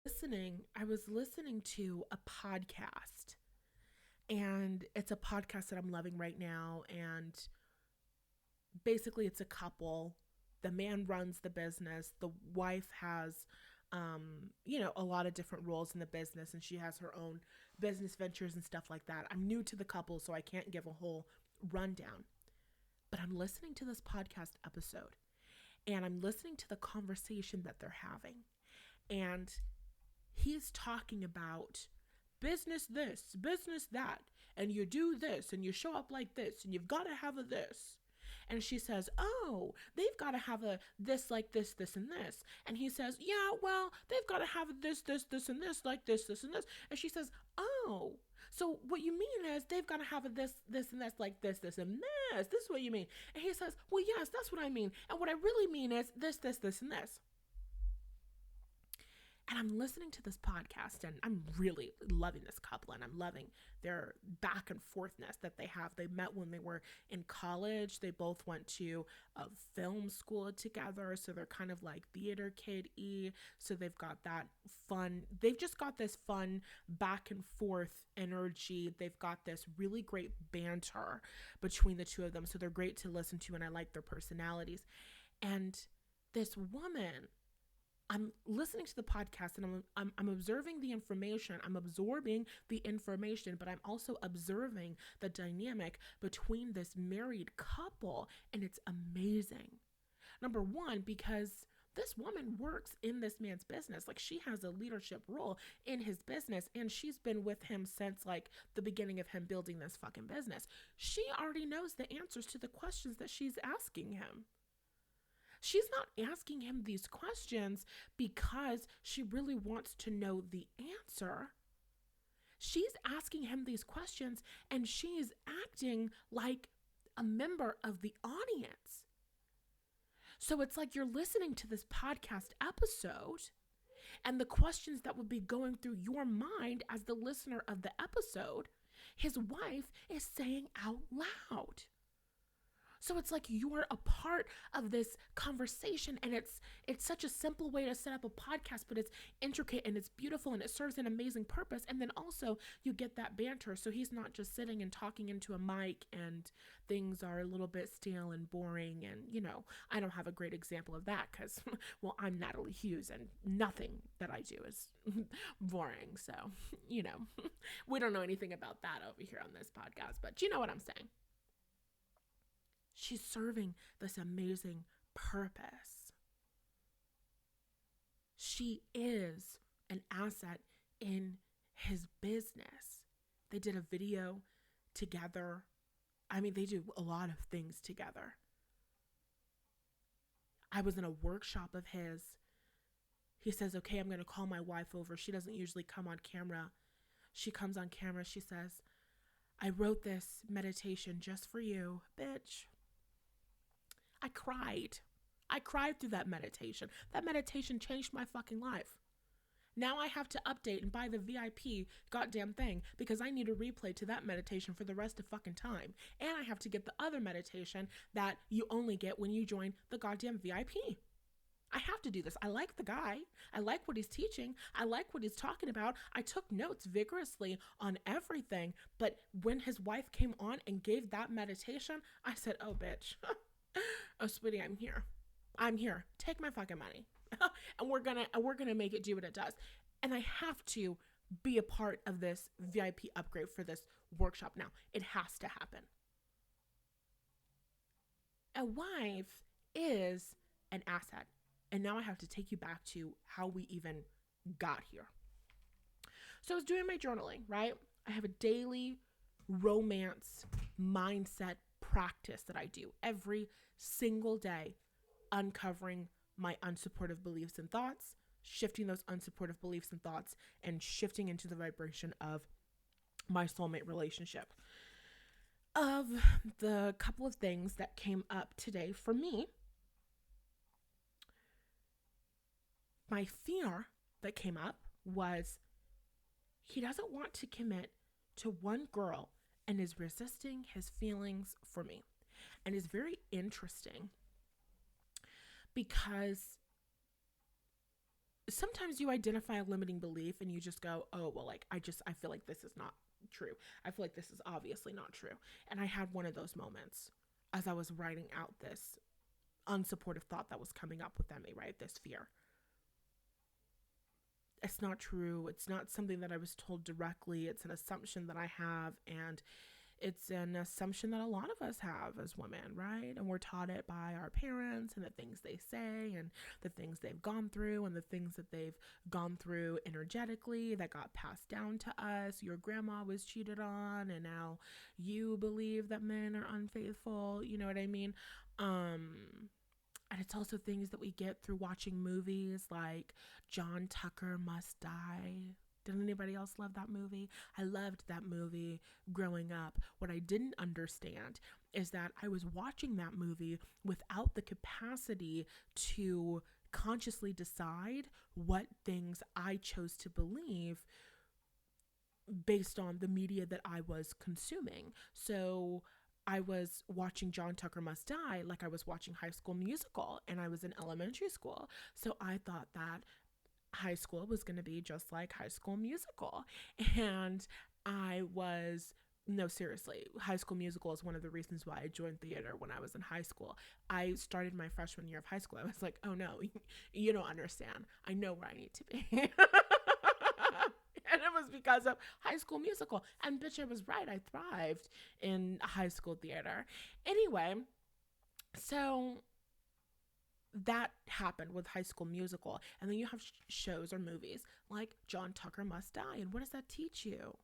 I was listening to a podcast, and it's a podcast that I'm loving right now. And basically, it's a couple. The man runs the business. The wife has, a lot of different roles in the business, and she has her own business ventures and stuff like that. I'm new to the couple, so I can't give a whole rundown. But I'm listening to this podcast episode, and I'm listening to the conversation that they're having. And he's talking about business this, business that, and you do this, and you show up like this, and you've got to have a this. And she says, oh, they've got to have a this, like this, and this. And he says, yeah, well, they've got to have this, and this, like this, and this. And she says, oh, so what you mean is they've got to have a this, and this, like this, and this. This is what you mean. And he says, well, yes, that's what I mean. And what I really mean is this, and this. And I'm listening to this podcast, and I'm really loving this couple, and I'm loving their back and forthness that they have. They met when they were in college. They both went to a film school together, so they're kind of like theater kid-y. So they've got that fun. They've just got this fun back and forth energy. They've got this really great banter between the two of them. So they're great to listen to, and I like their personalities. And this woman, I'm listening to the podcast, and I'm observing the information. I'm absorbing the information, but I'm also observing the dynamic between this married couple, and it's amazing. Number one, because this woman works in this man's business. Like, she has a leadership role in his business, and she's been with him since like the beginning of him building this fucking business. She already knows the answers to the questions that she's asking him. She's not asking him these questions because she really wants to know the answer. She's asking him these questions, and she's acting like a member of the audience. So it's like you're listening to this podcast episode, and the questions that would be going through your mind as the listener of the episode, his wife is saying out loud. So it's like you're a part of this conversation, and it's such a simple way to set up a podcast, but it's intricate and it's beautiful and it serves an amazing purpose. And then also you get that banter. So he's not just sitting and talking into a mic, and things are a little bit stale and boring. And, I don't have a great example of that because, well, I'm Natalie Hughes, and nothing that I do is boring. So, we don't know anything about that over here on this podcast, but you know what I'm saying. She's serving this amazing purpose. She is an asset in his business. They did a video together. I mean, they do a lot of things together. I was in a workshop of his. He says, okay, I'm going to call my wife over. She doesn't usually come on camera. She comes on camera. She says, I wrote this meditation just for you, bitch. I cried. I cried through that meditation. That meditation changed my fucking life. Now I have to update and buy the VIP goddamn thing because I need a replay to that meditation for the rest of fucking time. And I have to get the other meditation that you only get when you join the goddamn VIP. I have to do this. I like the guy. I like what he's teaching. I like what he's talking about. I took notes vigorously on everything. But when his wife came on and gave that meditation, I said, oh, bitch. Oh, sweetie, I'm here. I'm here. Take my fucking money. and we're gonna make it do what it does. And I have to be a part of this VIP upgrade for this workshop now. It has to happen. A wife is an asset. And now I have to take you back to how we even got here. So I was doing my journaling, right? I have a daily romance mindset practice that I do every single day, uncovering my unsupportive beliefs and thoughts, shifting those unsupportive beliefs and thoughts, and shifting into the vibration of my soulmate relationship. Of the couple of things that came up today for me, my fear that came up was he doesn't want to commit to one girl and is resisting his feelings for me. And it's very interesting because sometimes you identify a limiting belief and you just go, oh, well, like, I feel like this is not true. I feel like this is obviously not true. And I had one of those moments as I was writing out this unsupportive thought that was coming up within me, right? This fear. It's not true. It's not something that I was told directly. It's an assumption that I have. And it's an assumption that a lot of us have as women, right? And we're taught it by our parents and the things they say and the things they've gone through and the things that they've gone through energetically that got passed down to us. Your grandma was cheated on and now you believe that men are unfaithful. You know what I mean? And it's also things that we get through watching movies like John Tucker Must Die. Did anybody else love that movie? I loved that movie growing up. What I didn't understand is that I was watching that movie without the capacity to consciously decide what things I chose to believe based on the media that I was consuming. So I was watching John Tucker Must Die like I was watching High School Musical, and I was in elementary school. So I thought that high school was going to be just like High School Musical. And I was, no, seriously, High School Musical is one of the reasons why I joined theater when I was in high school. I started my freshman year of high school. I was like, oh no, you don't understand. I know where I need to be. And it was because of High School Musical. And bitch, I was right. I thrived in high school theater. Anyway, so that happened with High School Musical. And then you have shows or movies like John Tucker Must Die. And what does that teach you?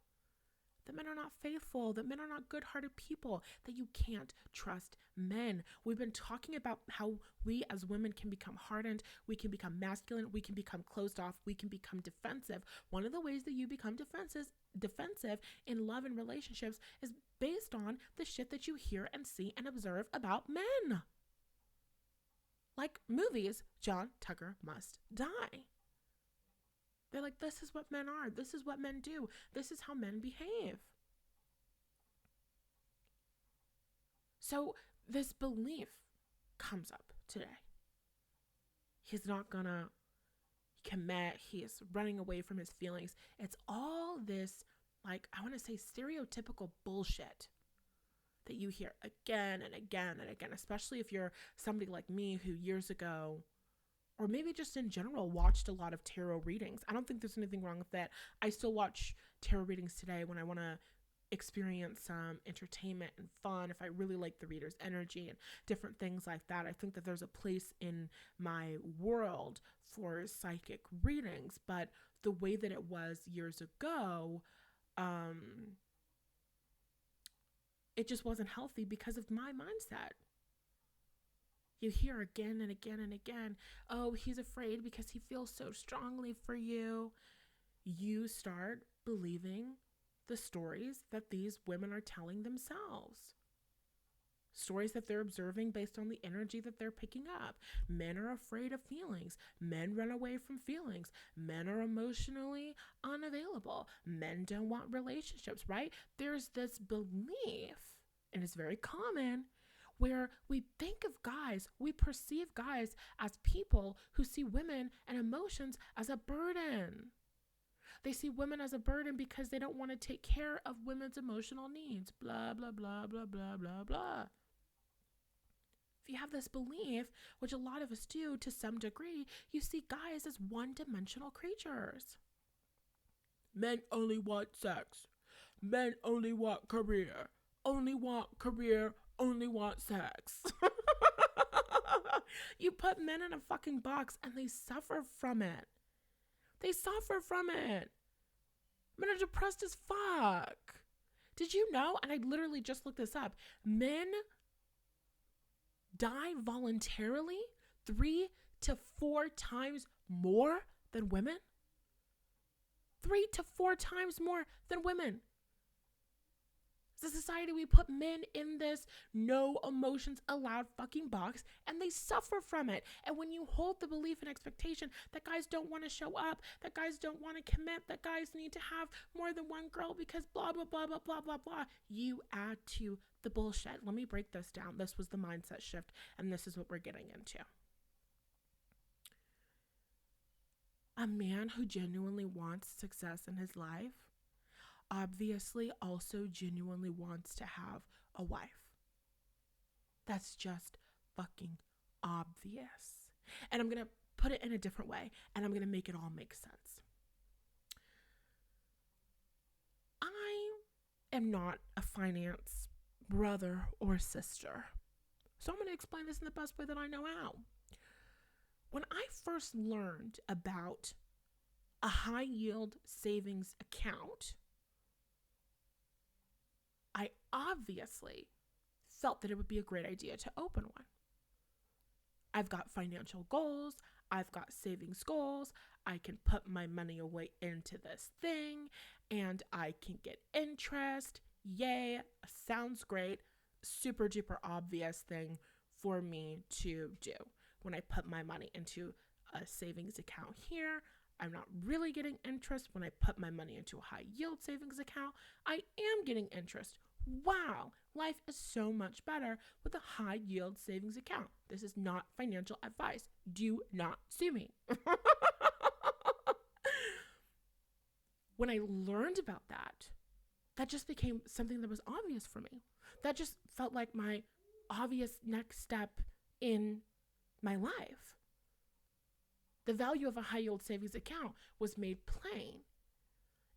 That men are not faithful, that men are not good-hearted people, that you can't trust men. We've been talking about how we as women can become hardened, we can become masculine, we can become closed off, we can become defensive. One of the ways that you become defensive in love and relationships is based on the shit that you hear and see and observe about men. Like movies, John Tucker Must Die. They're like, this is what men are. This is what men do. This is how men behave. So this belief comes up today. He's not gonna commit. He is running away from his feelings. It's all this, like, I want to say stereotypical bullshit that you hear again and again and again, especially if you're somebody like me who years ago, or maybe just in general, watched a lot of tarot readings. I don't think there's anything wrong with that. I still watch tarot readings today when I want to experience some entertainment and fun, if I really like the reader's energy and different things like that. I think that there's a place in my world for psychic readings, but the way that it was years ago, it just wasn't healthy because of my mindset. You hear again and again and again, oh, he's afraid because he feels so strongly for you. You start believing the stories that these women are telling themselves. Stories that they're observing based on the energy that they're picking up. Men are afraid of feelings. Men run away from feelings. Men are emotionally unavailable. Men don't want relationships, right? There's this belief, and it's very common, where we think of guys, we perceive guys as people who see women and emotions as a burden. They see women as a burden because they don't want to take care of women's emotional needs. Blah, blah, blah, blah, blah, blah, blah. If you have this belief, which a lot of us do to some degree, you see guys as one-dimensional creatures. Men only want sex. Men only want career. Only want career. Only want sex. You put men in a fucking box and they suffer from it. They suffer from it. Men are depressed as fuck. Did you know, and I literally just looked this up, men die voluntarily 3 to 4 times more than women? 3 to 4 times more than women. As a society, we put men in this no emotions allowed fucking box, and they suffer from it. And when you hold the belief and expectation that guys don't want to show up, that guys don't want to commit, that guys need to have more than one girl because blah, blah, blah, blah, blah, blah, blah, you add to the bullshit. Let me break this down. This was the mindset shift, and this is what we're getting into. A man who genuinely wants success in his life obviously also genuinely wants to have a wife. That's just fucking obvious. And I'm going to put it in a different way, and I'm going to make it all make sense. I am not a finance brother or sister. So I'm going to explain this in the best way that I know how. When I first learned about a high yield savings account, I obviously felt that it would be a great idea to open one. I've got financial goals. I've got savings goals. I can put my money away into this thing and I can get interest. Yay, sounds great. Super duper obvious thing for me to do. When I put my money into a savings account here, I'm not really getting interest. When I put my money into a high yield savings account, I am getting interest. Wow, life is so much better with a high yield savings account. This is not financial advice. Do not sue me. When I learned about that, that just became something that was obvious for me. That just felt like my obvious next step in my life. The value of a high yield savings account was made plain.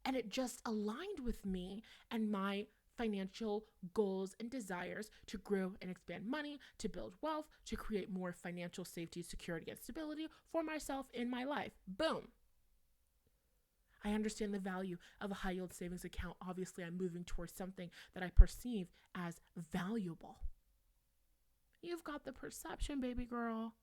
And it just aligned with me and my financial goals and desires to grow and expand money, to build wealth, to create more financial safety, security, and stability for myself in my life. Boom. I understand the value of a high yield savings account. Obviously, I'm moving towards something that I perceive as valuable. You've got the perception, baby girl.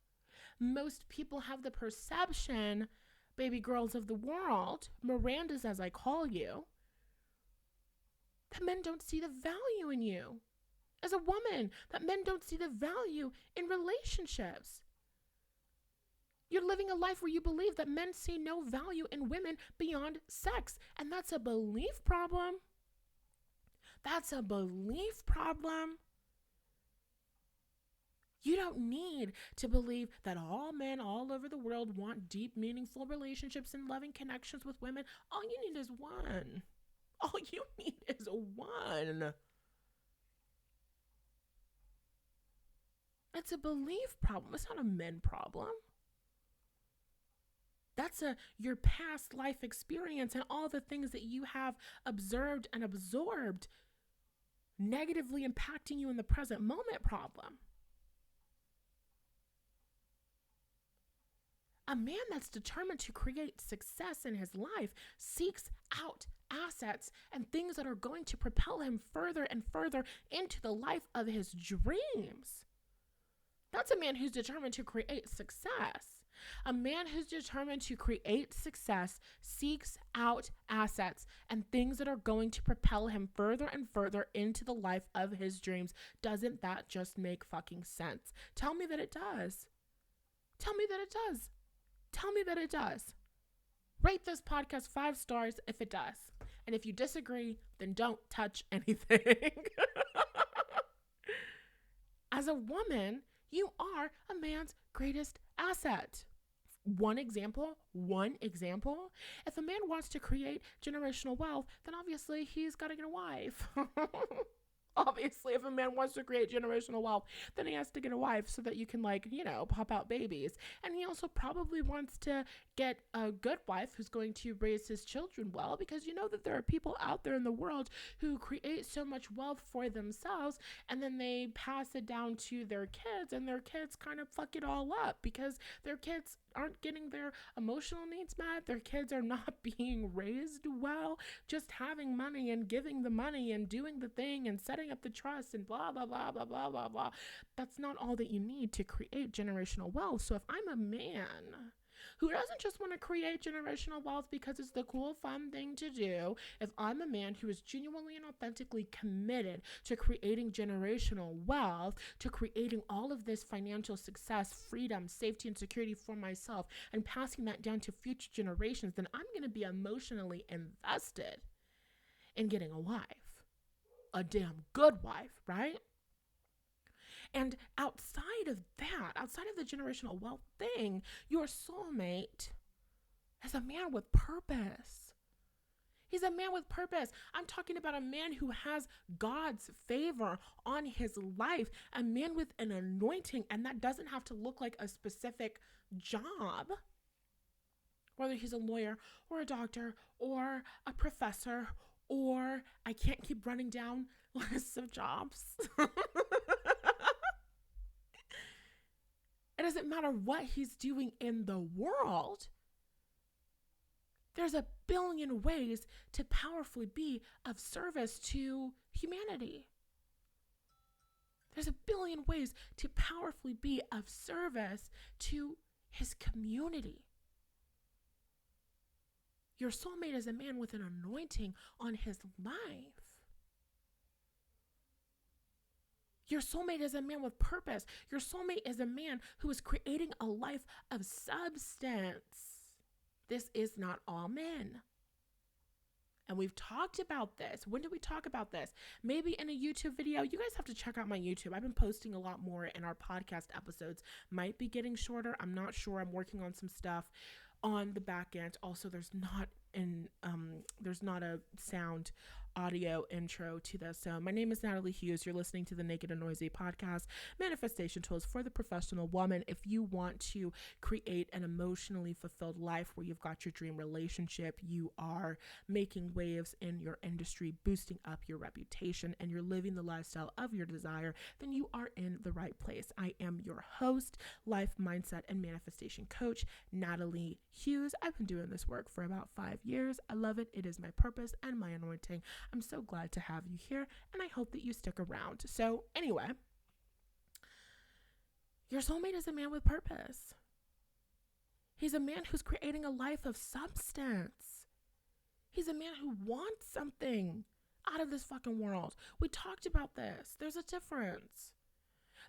Most people have the perception, baby girls of the world, Mirandas as I call you, that men don't see the value in you. As a woman, that men don't see the value in relationships. You're living a life where you believe that men see no value in women beyond sex. And that's a belief problem. That's a belief problem. You don't need to believe that all men all over the world want deep, meaningful relationships and loving connections with women. All you need is one. All you need is one. It's a belief problem. It's not a men problem. That's your past life experience and all the things that you have observed and absorbed negatively impacting you in the present moment problem. A man that's determined to create success in his life seeks out assets and things that are going to propel him further and further into the life of his dreams. That's a man who's determined to create success. A man who's determined to create success seeks out assets and things that are going to propel him further and further into the life of his dreams. Doesn't that just make fucking sense? Tell me that it does. Tell me that it does. Tell me that it does. Rate this podcast 5 stars if it does. And if you disagree, then don't touch anything. As a woman, you are a man's greatest asset. One example, if a man wants to create generational wealth, then obviously he's got to get a wife. Obviously, if a man wants to create generational wealth, then he has to get a wife so that you can, pop out babies. And he also probably wants to get a good wife who's going to raise his children well, because you know that there are people out there in the world who create so much wealth for themselves and then they pass it down to their kids, and their kids kind of fuck it all up because their kids aren't getting their emotional needs met. Their kids are not being raised well, just having money and giving the money and doing the thing and setting up the trust and blah, blah, blah, blah, blah, blah, blah. That's not all that you need to create generational wealth. So if I'm a man who doesn't just want to create generational wealth because it's the cool, fun thing to do, if I'm a man who is genuinely and authentically committed to creating generational wealth, to creating all of this financial success, freedom, safety, and security for myself, and passing that down to future generations, then I'm going to be emotionally invested in getting a wife. A damn good wife, right? And outside of that, outside of the generational wealth thing, your soulmate is a man with purpose. He's a man with purpose. I'm talking about a man who has God's favor on his life, a man with an anointing, and that doesn't have to look like a specific job. Whether he's a lawyer or a doctor or a professor, or I can't keep running down lists of jobs. It doesn't matter what he's doing in the world. There's a billion ways to powerfully be of service to humanity. There's a billion ways to powerfully be of service to his community. Your soulmate is a man with an anointing on his life. Your soulmate is a man with purpose. Your soulmate is a man who is creating a life of substance. This is not all men. And we've talked about this. When did we talk about this? Maybe in a YouTube video. You guys have to check out my YouTube. I've been posting a lot more, and our podcast episodes might be getting shorter. I'm not sure. I'm working on some stuff on the back end. Also, there's not a sound audio intro to this. So my name is Natalie Hughes. You're listening to the Naked and Noisy podcast, manifestation tools for the professional woman. If you want to create an emotionally fulfilled life where you've got your dream relationship, you are making waves in your industry, boosting up your reputation, and you're living the lifestyle of your desire, then you are in the right place. I am your host, life mindset and manifestation coach, Natalie Hughes. I've been doing this work for about 5 years. I love it. It is my purpose and my anointing. I'm so glad to have you here, and I hope that you stick around. So anyway, your soulmate is a man with purpose. He's a man who's creating a life of substance. He's a man who wants something out of this fucking world. We talked about this. There's a difference.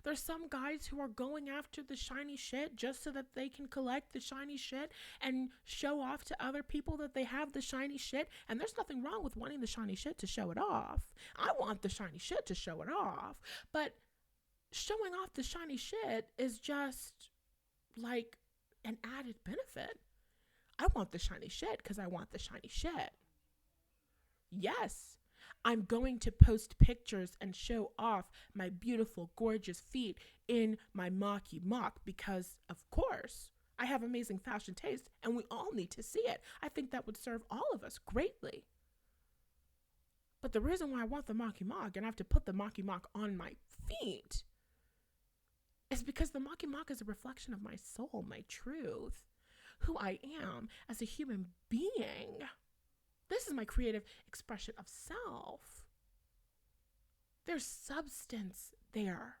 There's some guys who are going after the shiny shit just so that they can collect the shiny shit and show off to other people that they have the shiny shit. And there's nothing wrong with wanting the shiny shit to show it off. I want the shiny shit to show it off. But showing off the shiny shit is just like an added benefit. I want the shiny shit because I want the shiny shit. Yes, I'm going to post pictures and show off my beautiful, gorgeous feet in my mocky mock because, of course, I have amazing fashion taste and we all need to see it. I think that would serve all of us greatly. But the reason why I want the mocky mock and I have to put the mocky mock on my feet is because the mocky mock is a reflection of my soul, my truth, who I am as a human being. This is my creative expression of self. There's substance there.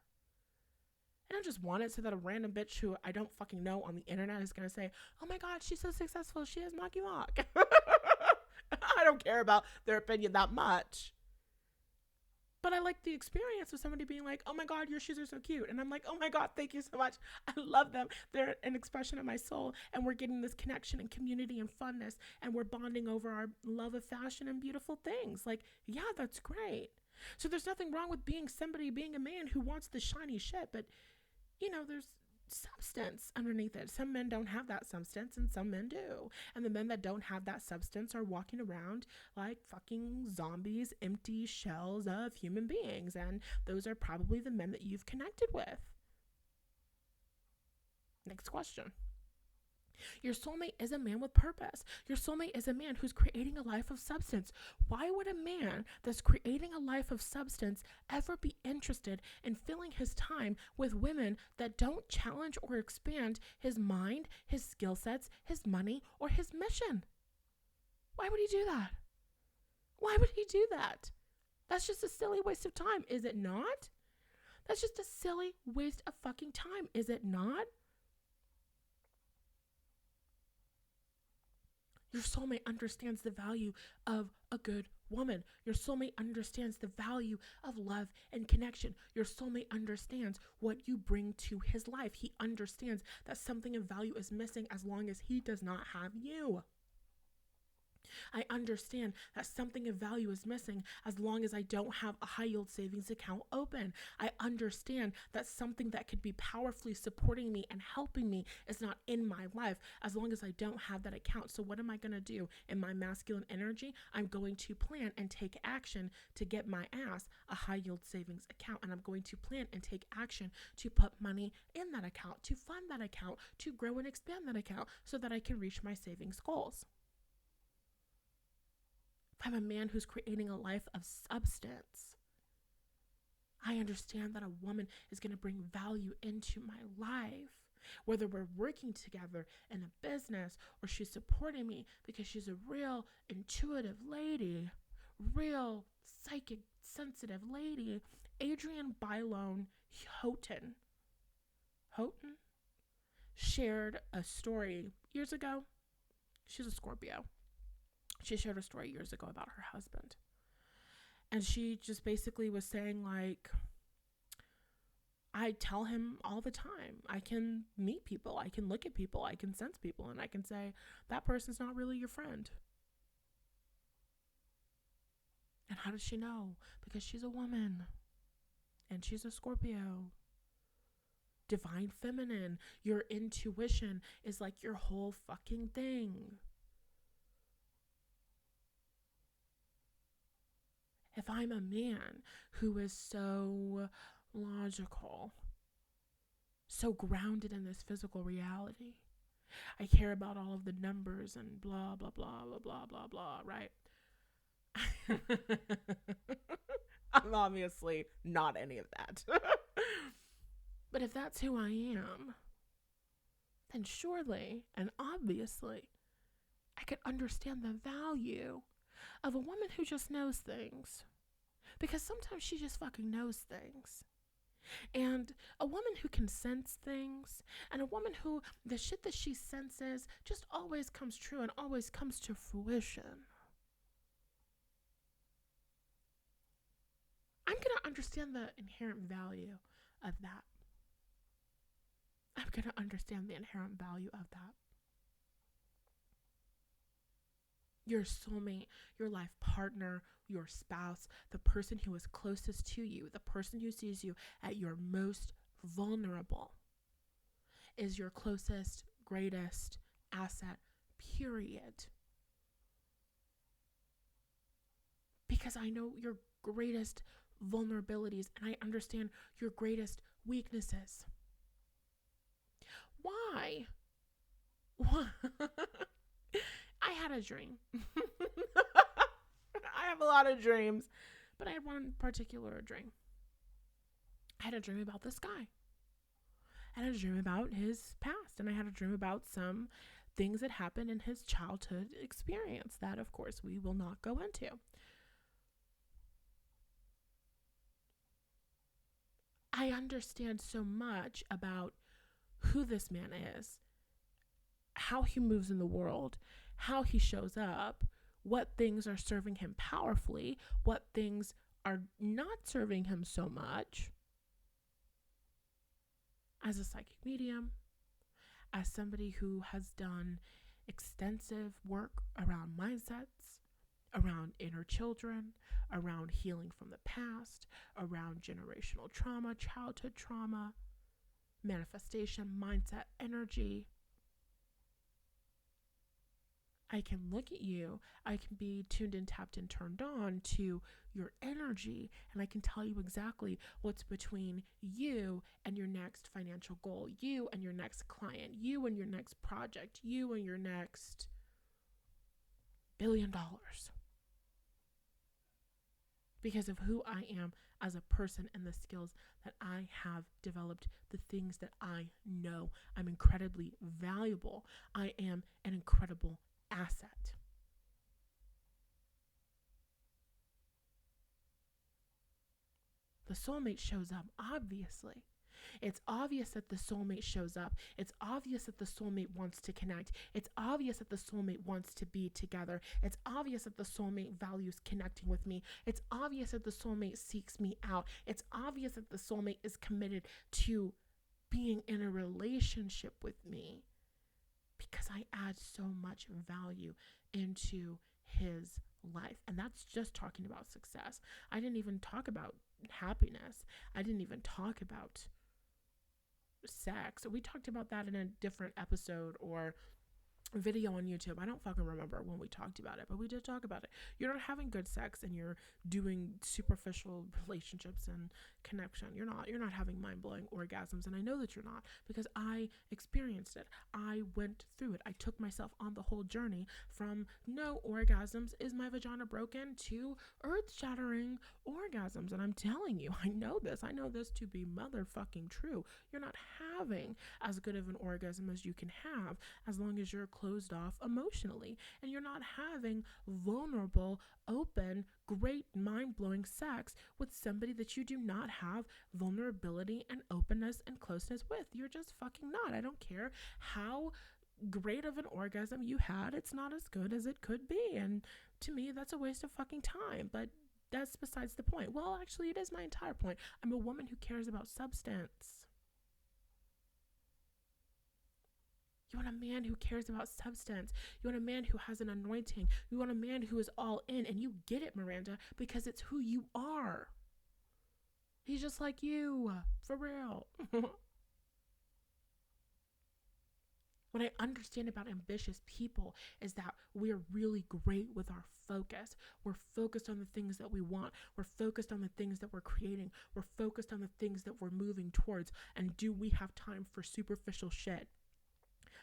And I just want it so that a random bitch who I don't fucking know on the internet is going to say, oh my God, she's so successful. She has mocky mock. I don't care about their opinion that much. But I like the experience of somebody being like, oh my God, your shoes are so cute. And I'm like, oh my God, thank you so much. I love them. They're an expression of my soul. And we're getting this connection and community and funness. And we're bonding over our love of fashion and beautiful things. Like, yeah, that's great. So there's nothing wrong with being a man who wants the shiny shit. But, you know, there's substance underneath it. Some men don't have that substance and some men do. And the men that don't have that substance are walking around like fucking zombies, empty shells of human beings. And those are probably the men that you've connected with. Next question. Your soulmate is a man with purpose. Your soulmate is a man who's creating a life of substance. Why would a man that's creating a life of substance ever be interested in filling his time with women that don't challenge or expand his mind, his skill sets, his money, or his mission? Why would he do that? Why would he do that? That's just a silly waste of time, is it not? That's just a silly waste of fucking time, is it not? Your soulmate understands the value of a good woman. Your soulmate understands the value of love and connection. Your soulmate understands what you bring to his life. He understands that something of value is missing as long as he does not have you. I understand that something of value is missing as long as I don't have a high yield savings account open. I understand that something that could be powerfully supporting me and helping me is not in my life as long as I don't have that account. So what am I going to do in my masculine energy? I'm going to plan and take action to get my ass a high yield savings account. And I'm going to plan and take action to put money in that account, to fund that account, to grow and expand that account so that I can reach my savings goals. I'm a man who's creating a life of substance. I understand that a woman is going to bring value into my life, whether we're working together in a business or she's supporting me because she's a real intuitive lady, real psychic sensitive lady. Adrienne Bailon Houghton shared a story years ago. She's a Scorpio. She shared a story years ago about her husband. And she just basically was saying, like, I tell him all the time, I can meet people, I can look at people, I can sense people, and I can say, that person's not really your friend. And how does she know? Because she's a woman. And she's a Scorpio. Divine feminine. Your intuition is like your whole fucking thing. If I'm a man who is so logical, so grounded in this physical reality, I care about all of the numbers and blah, blah, blah, blah, blah, blah, blah, right? I'm obviously not any of that. But if that's who I am, then surely and obviously I could understand the value of a woman who just knows things. Because sometimes she just fucking knows things. And a woman who can sense things, and a woman who the shit that she senses just always comes true and always comes to fruition. I'm going to understand the inherent value of that. I'm going to understand the inherent value of that. Your soulmate, your life partner, your spouse, the person who is closest to you, the person who sees you at your most vulnerable is your closest, greatest asset, period. Because I know your greatest vulnerabilities and I understand your greatest weaknesses. Why? I had a dream. I have a lot of dreams, but I had one particular dream. I had a dream about this guy. I had a dream about his past, and I had a dream about some things that happened in his childhood experience that, of course, we will not go into. I understand so much about who this man is, how he moves in the world, how he shows up, what things are serving him powerfully, what things are not serving him so much. As a psychic medium, as somebody who has done extensive work around mindsets, around inner children, around healing from the past, around generational trauma, childhood trauma, manifestation, mindset, energy, I can look at you, I can be tuned in, tapped and turned on to your energy, and I can tell you exactly what's between you and your next financial goal, you and your next client, you and your next project, you and your next $1 billion. Because of who I am as a person and the skills that I have developed, the things that I know. I'm incredibly valuable. I am an incredible asset. The soulmate shows up, obviously. It's obvious that the soulmate shows up. It's obvious that the soulmate wants to connect. It's obvious that the soulmate wants to be together. It's obvious that the soulmate values connecting with me. It's obvious that the soulmate seeks me out. It's obvious that the soulmate is committed to being in a relationship with me because I add so much value into his life. And that's just talking about success. I didn't even talk about happiness. I didn't even talk about sex. We talked about that in a different episode or video on YouTube. I don't fucking remember when we talked about it, but we did talk about it. You're not having good sex and you're doing superficial relationships and connection. You're not having mind-blowing orgasms, and I know that you're not because I experienced it. I went through it. I took myself on the whole journey from no orgasms, is my vagina broken, to earth-shattering orgasms. And I'm telling you, I know this to be motherfucking true. You're not having as good of an orgasm as you can have as long as you're closed off emotionally, and you're not having vulnerable, open, great, mind-blowing sex with somebody that you do not have vulnerability and openness and closeness with. You're just fucking not. I don't care how great of an orgasm you had, it's not as good as it could be, and to me that's a waste of fucking time. But that's besides the point. Well, actually, it is my entire point. I'm a woman who cares about substance. You want a man who cares about substance. You want a man who has an anointing. You want a man who is all in, and you get it, Miranda, because it's who you are. He's just like you, for real. What I understand about ambitious people is that we're really great with our focus. We're focused on the things that we want. We're focused on the things that we're creating. We're focused on the things that we're moving towards. And do we have time for superficial shit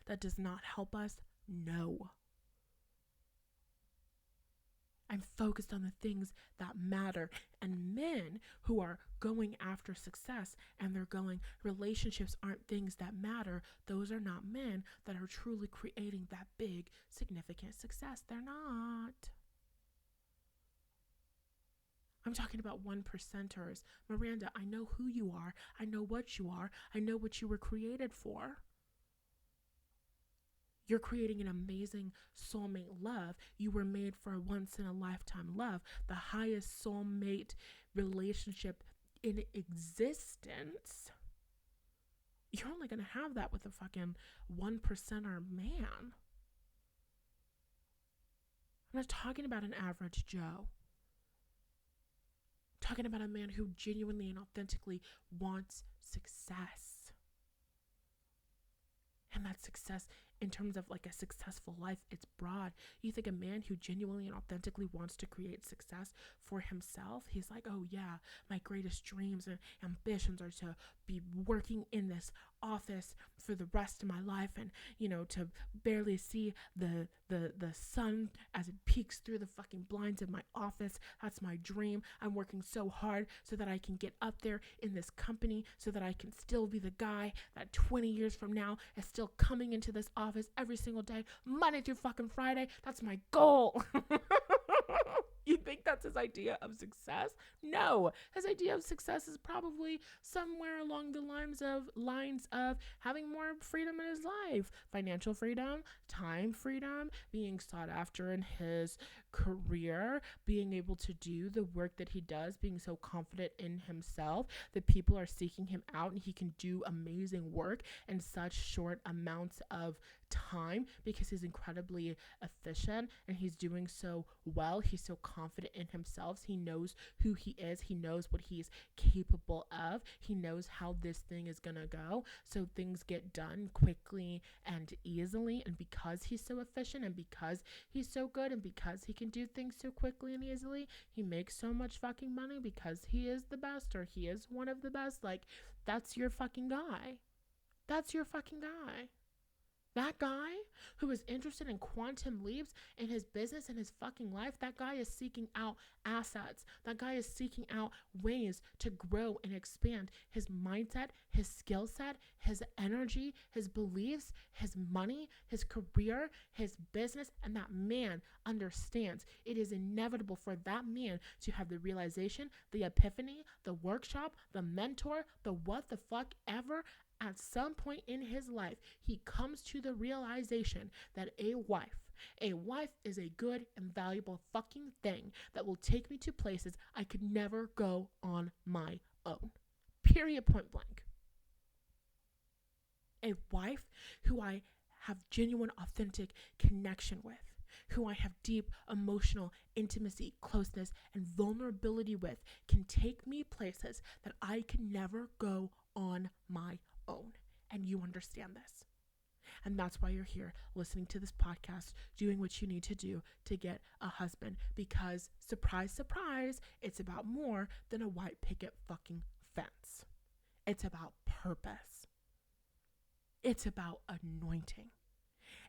that does not help us? No. I'm focused on the things that matter. And men who are going after success and they're going, relationships aren't things that matter, those are not men that are truly creating that big, significant success. They're not. I'm talking about 1%ers. Miranda, I know who you are. I know what you are. I know what you were created for. You're creating an amazing soulmate love. You were made for a once-in-a-lifetime love, the highest soulmate relationship in existence. You're only going to have that with a fucking 1%er man. I'm not talking about an average Joe. I'm talking about a man who genuinely and authentically wants success. And that success, in terms of like a successful life, it's broad. You think a man who genuinely and authentically wants to create success for himself, he's like, oh yeah, my greatest dreams and ambitions are to be working in this office for the rest of my life, and to barely see the sun as it peeks through the fucking blinds of my office. That's my dream. I'm working so hard so that I can get up there in this company, so that I can still be the guy that 20 years from now is still coming into this office every single day, Monday through fucking Friday. That's my goal. You think that's his idea of success? No, his idea of success is probably somewhere along the lines of having more freedom in his life, financial freedom, time freedom, being sought after in his career, being able to do the work that he does, being so confident in himself that people are seeking him out and he can do amazing work in such short amounts of time because he's incredibly efficient and he's doing so well. He's so confident in himself. He knows who he is. He knows what he's capable of. He knows how this thing is gonna go. So things get done quickly and easily. And because he's so efficient and because he's so good and because he can do things so quickly and easily, he makes so much fucking money because he is the best, or he is one of the best. Like, that's your fucking guy. That's your fucking guy. That guy who is interested in quantum leaps in his business and his fucking life, that guy is seeking out assets. That guy is seeking out ways to grow and expand his mindset, his skill set, his energy, his beliefs, his money, his career, his business. And that man understands it is inevitable for that man to have the realization, the epiphany, the workshop, the mentor, the what the fuck ever. At some point in his life, he comes to the realization that a wife is a good and valuable fucking thing that will take me to places I could never go on my own. Period, point blank. A wife who I have genuine, authentic connection with, who I have deep emotional intimacy, closeness, and vulnerability with can take me places that I can never go on my own. And you understand this. And that's why you're here listening to this podcast, doing what you need to do to get a husband. Because, surprise, surprise, it's about more than a white picket fucking fence. It's about purpose. It's about anointing.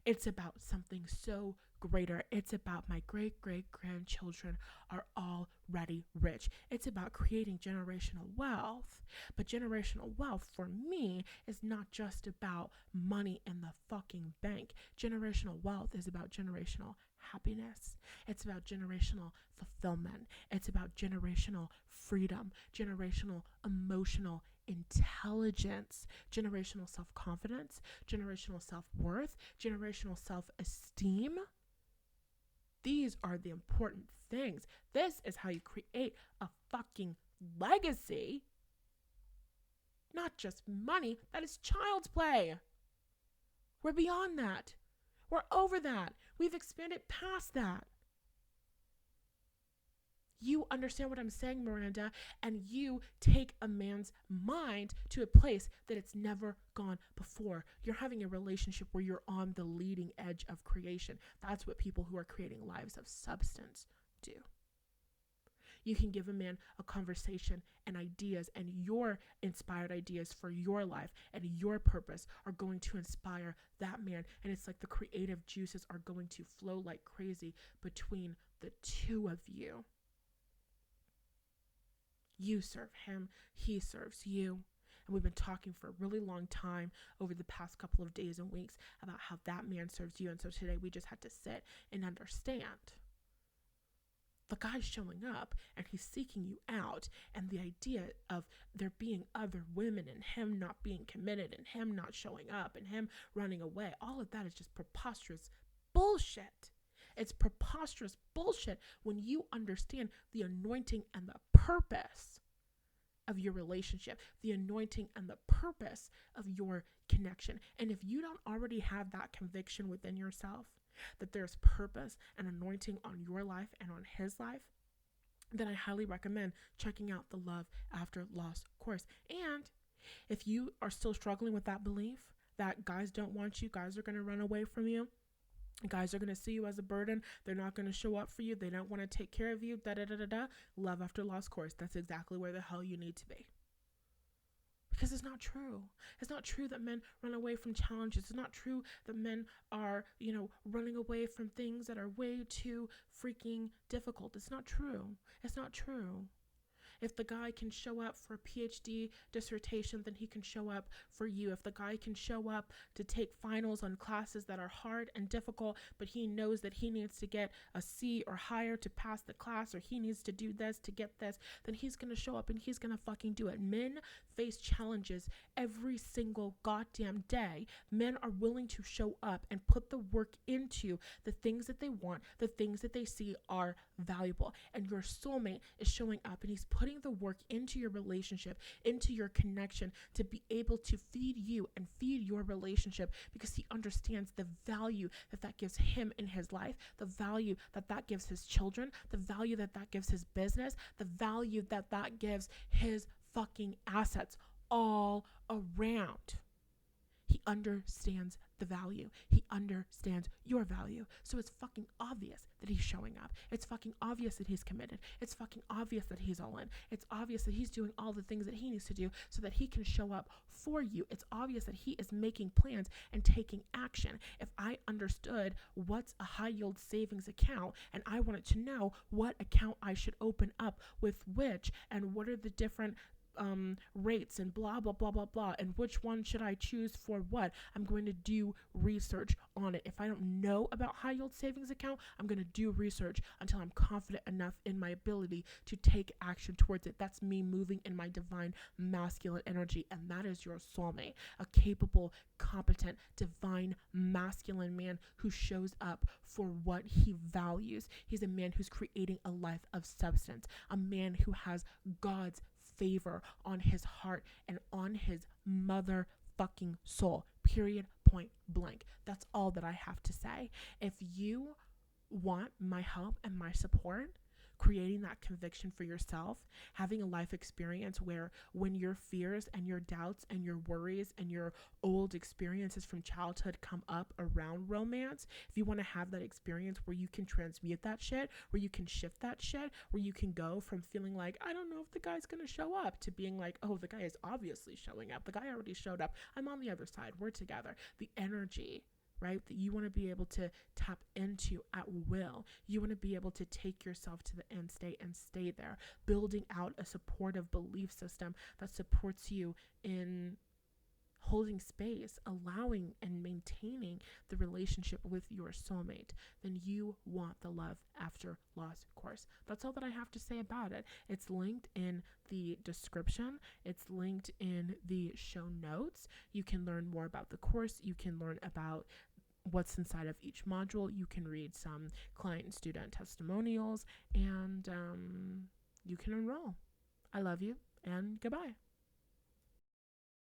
It's about something so greater. It's about my great-great-grandchildren are already rich. It's about creating generational wealth. But generational wealth for me is not just about money in the fucking bank. Generational wealth is about generational happiness. It's about generational fulfillment. It's about generational freedom, generational emotional intelligence, generational self-confidence, generational self-worth, generational self-esteem. These are the important things. This is how you create a fucking legacy. Not just money. That is child's play. We're beyond that. We're over that. We've expanded past that. You understand what I'm saying, Miranda, and you take a man's mind to a place that it's never gone before. You're having a relationship where you're on the leading edge of creation. That's what people who are creating lives of substance do. You can give a man a conversation and ideas, and your inspired ideas for your life and your purpose are going to inspire that man. And it's like the creative juices are going to flow like crazy between the two of you. You serve him, he serves you. And we've been talking for a really long time over the past couple of days and weeks about how that man serves you. And so today we just had to sit and understand. The guy's showing up and he's seeking you out. And the idea of there being other women and him not being committed and him not showing up and him running away, all of that is just preposterous bullshit. It's preposterous bullshit when you understand the anointing and the purpose of your relationship, the anointing and the purpose of your connection. And if you don't already have that conviction within yourself that there's purpose and anointing on your life and on his life, then I highly recommend checking out the Love After Loss course. And if you are still struggling with that belief that guys don't want you, guys are going to run away from you, guys are going to see you as a burden, they're not going to show up for you, they don't want to take care of you, Love After Loss course, that's exactly where the hell you need to be. Because it's not true. It's not true that men run away from challenges. It's not true that men are, running away from things that are way too freaking difficult. It's not true. It's not true. If the guy can show up for a PhD dissertation, then he can show up for you. If the guy can show up to take finals on classes that are hard and difficult, but he knows that he needs to get a C or higher to pass the class, or he needs to do this to get this, then he's going to show up and he's going to fucking do it. Men face challenges every single goddamn day. Men are willing to show up and put the work into the things that they want, the things that they see are valuable. And your soulmate is showing up and he's putting the work into your relationship, into your connection, to be able to feed you and feed your relationship, because he understands the value that that gives him in his life, the value that that gives his children, the value that that gives his business, the value that that gives his fucking assets all around. He understands the value. He understands your value. So it's fucking obvious that he's showing up. It's fucking obvious that he's committed. It's fucking obvious that he's all in. It's obvious that he's doing all the things that he needs to do so that he can show up for you. It's obvious that he is making plans and taking action. If I understood what's a high yield savings account and I wanted to know what account I should open up with which and what are the different rates and blah, blah, blah, blah, blah, and which one should I choose for what, I'm going to do research on it. If I don't know about high yield savings account, I'm going to do research until I'm confident enough in my ability to take action towards it. That's me moving in my divine masculine energy, and that is your soulmate, a capable, competent, divine masculine man who shows up for what he values. He's a man who's creating a life of substance, a man who has God's favor on his heart and on his motherfucking soul. Period. Point blank. That's all that I have to say. If you want my help and my support, creating that conviction for yourself, having a life experience where when your fears and your doubts and your worries and your old experiences from childhood come up around romance, if you want to have that experience where you can transmute that shit, where you can shift that shit, where you can go from feeling like, I don't know if the guy's going to show up, to being like, oh, the guy is obviously showing up. The guy already showed up. I'm on the other side. We're together. The energy, right, that you want to be able to tap into at will. You want to be able to take yourself to the end state and stay there, building out a supportive belief system that supports you in holding space, allowing and maintaining the relationship with your soulmate. Then you want the love after loss course. That's all that I have to say about it. It's linked in the description. It's linked in the show notes. You can learn more about the course. You can learn about what's inside of each module. You can read some client and student testimonials, and you can enroll. I love you, and goodbye.